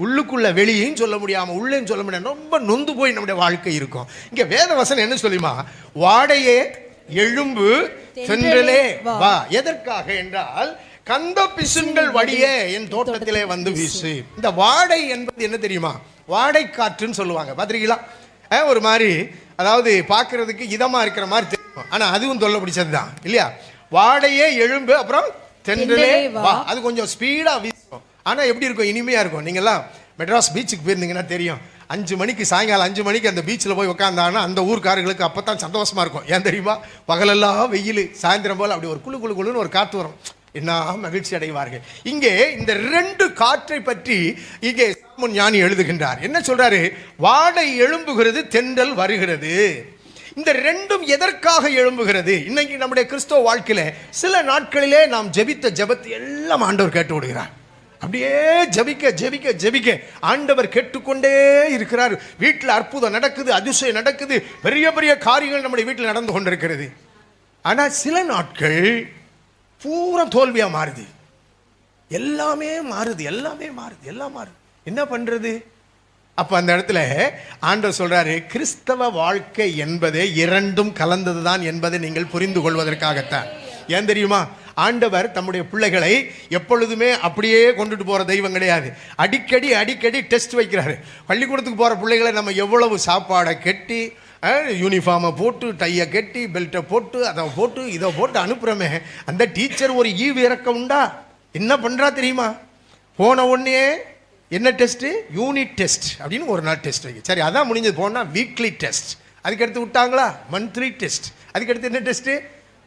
உள்ளுக்குள்ள வெளியும் சொல்ல முடியாம உள்ளேயும் சொல்ல முடியாம ரொம்ப நொந்து போய் நம்முடைய வாழ்க்கை இருக்கும். இங்க வேத வசனம் என்ன சொல்லுமா? வாடையே எழும்பு தென்றலே வா. எதற்காக என்றால் கந்த பிசுன்கள் வழியே என் தோட்டத்திலே வந்து வீசு. இந்த வாடை என்பது என்ன தெரியுமா? வாடை காற்றுன்னு சொல்லுவாங்க. பாத்திருக்கீங்களா? ஒரு மாதிரி, அதாவது பார்க்கறதுக்கு இதமா இருக்கிற மாதிரி தெரியும், ஆனா அதுவும் தொல்லை பிடிச்சதுதான் இல்லையா? வாடையே எழும்பு அப்புறம் தென்றலே வா. அது கொஞ்சம் ஸ்பீடா வீசும், ஆனா எப்படி இருக்கும்? இனிமையா இருக்கும். நீங்கெல்லாம் மெட்ராஸ் பீச்சுக்கு போயிருந்தீங்கன்னா தெரியும். 5 மணிக்கு சாயங்காலம் 5 மணிக்கு அந்த பீச்சில் போய் உட்காந்தாங்கன்னா அந்த ஊர்க்காரர்களுக்கு அப்பதான் சந்தோஷமா இருக்கும். ஏன் தெரியுமா? பகலெல்லாம் வெயில், சாயந்தரம் போல அப்படி ஒரு குழு குழு குழுன்னு ஒரு காற்று வரும். என்ன மகிழ்ச்சி அடைவார்கள். இங்கே இந்த 2 காற்றை பற்றி இங்கே சாலமோன் ஞானி எழுதுகின்றார். என்ன சொல்றாரு? வாடை எழும்புகிறது, தென்றல் வருகிறது. இந்த 2ம் எதற்காக எழும்புகிறது? இன்னைக்கு நம்முடைய கிறிஸ்தவ வாழ்க்கையில சில நாட்களிலே நாம் ஜெபித்த ஜெபத்தை எல்லாம் ஆண்டவர் கேட்டு விடுகிறார். அப்படியே ஜெபிக்க ஜெபிக்க ஜெபிக்க ஆண்டவர் கேட்டுக்கொண்டே இருக்கிறார். வீட்டில் அற்புதம் நடக்குது, அதிசயம் நடக்குது, பெரிய பெரிய காரியங்கள் நம்முடைய வீட்டில் நடந்து கொண்டிருக்கிறது. ஆனா சில நாட்கள் பூரா தோல்வியா மாறுது. எல்லாமே மாறுது, எல்லாமே மாறுது, எல்லாம் மாறுது. என்ன பண்றது? அப்ப அந்த இடத்துல ஆண்டவர் சொல்றாரு, கிறிஸ்தவ வாழ்க்கை என்பதே 2ம் கலந்ததுதான் என்பதை நீங்கள் புரிந்து கொள்வதற்காகத்தான். ஏன் தெரியுமா? ஆண்டவர் தம்முடைய பிள்ளைகளை எப்பொழுதுமே அப்படியே கொண்டுட்டு போற தெய்வம் கிடையாது. அடிக்கடி அடிக்கடி டெஸ்ட் வைக்கிறாரு. பள்ளிக்கூடத்துக்கு போற பிள்ளைகளை நம்ம எவ்வளவு சாப்பாடை கட்டி, யூனிஃபார்மை போட்டு, டையை கட்டி, பெல்ட்டை போட்டு, அதை போட்டு, இதை போட்டு அனுப்புறமே, அந்த டீச்சர் ஒரு ஈவு இறக்கம் உண்டா? என்ன பண்றா தெரியுமா? போன உடனே என்ன டெஸ்ட்? யூனிட் டெஸ்ட் அப்படின்னு ஒரு நாள் டெஸ்ட் வைக்க. சரி, அதான் முடிஞ்சது. போனா வீக்லி டெஸ்ட். அதுக்கடுத்து விட்டாங்களா மந்த்லி டெஸ்ட். அதுக்கடுத்து என்ன டெஸ்ட்?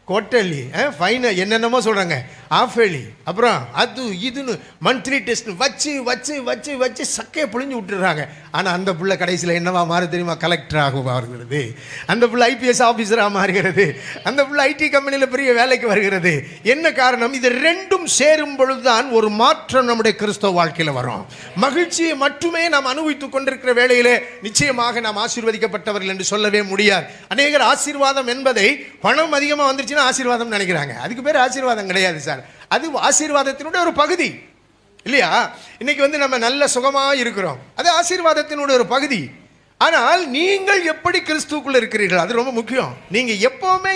குவார்டர்லி, ஃபைனல், என்னென்னமோ சொல்றாங்க, ஆஃப் இயர்லி, அப்புறம் அது இதுன்னு மந்த்லி டெஸ்ட் வச்சு வச்சு வச்சு வச்சு சக்கையை புழிஞ்சு விட்டுறாங்க. ஆனால் அந்த பிள்ளை கடைசியில் என்னவா மாறு தெரியுமா? கலெக்டராக மாறுகிறது. அந்த பிள்ளை ஐபிஎஸ் ஆஃபீஸராக மாறுகிறது. அந்த பிள்ளை ஐடி கம்பெனியில் பெரிய வேலைக்கு வருகிறது. என்ன காரணம்? இது 2ம் சேரும் பொழுதுதான் ஒரு மாற்றம் நம்முடைய கிறிஸ்தவ வாழ்க்கையில் வரும். மகிழ்ச்சியை மட்டுமே நாம் அனுபவித்துக் கொண்டிருக்கிற வேளையிலே நிச்சயமாக நாம் ஆசீர்வதிக்கப்பட்டவர்கள் என்று சொல்லவே முடியாது. அநேகர் ஆசீர்வாதம் என்பதை பணம் அதிகமாக வந்துருச்சு ஆசீர்வாதம் நினைக்கிறாங்க. அதுக்கு பேர் ஆசீர்வாதம் கிடையாது சார். அது ஆசீர்வாதத்தினுடைய ஒரு பகுதி இல்லையா? இன்னைக்கு நம்ம நல்ல சுகமா இருக்கிறோம், அது ஆசீர்வாதத்தினுடைய ஒரு பகுதி. ஆனால் நீங்கள் எப்படி கிறிஸ்துவுக்குள்ள இருக்கிறீர்கள், அது ரொம்ப முக்கியம். நீங்க எப்பவுமே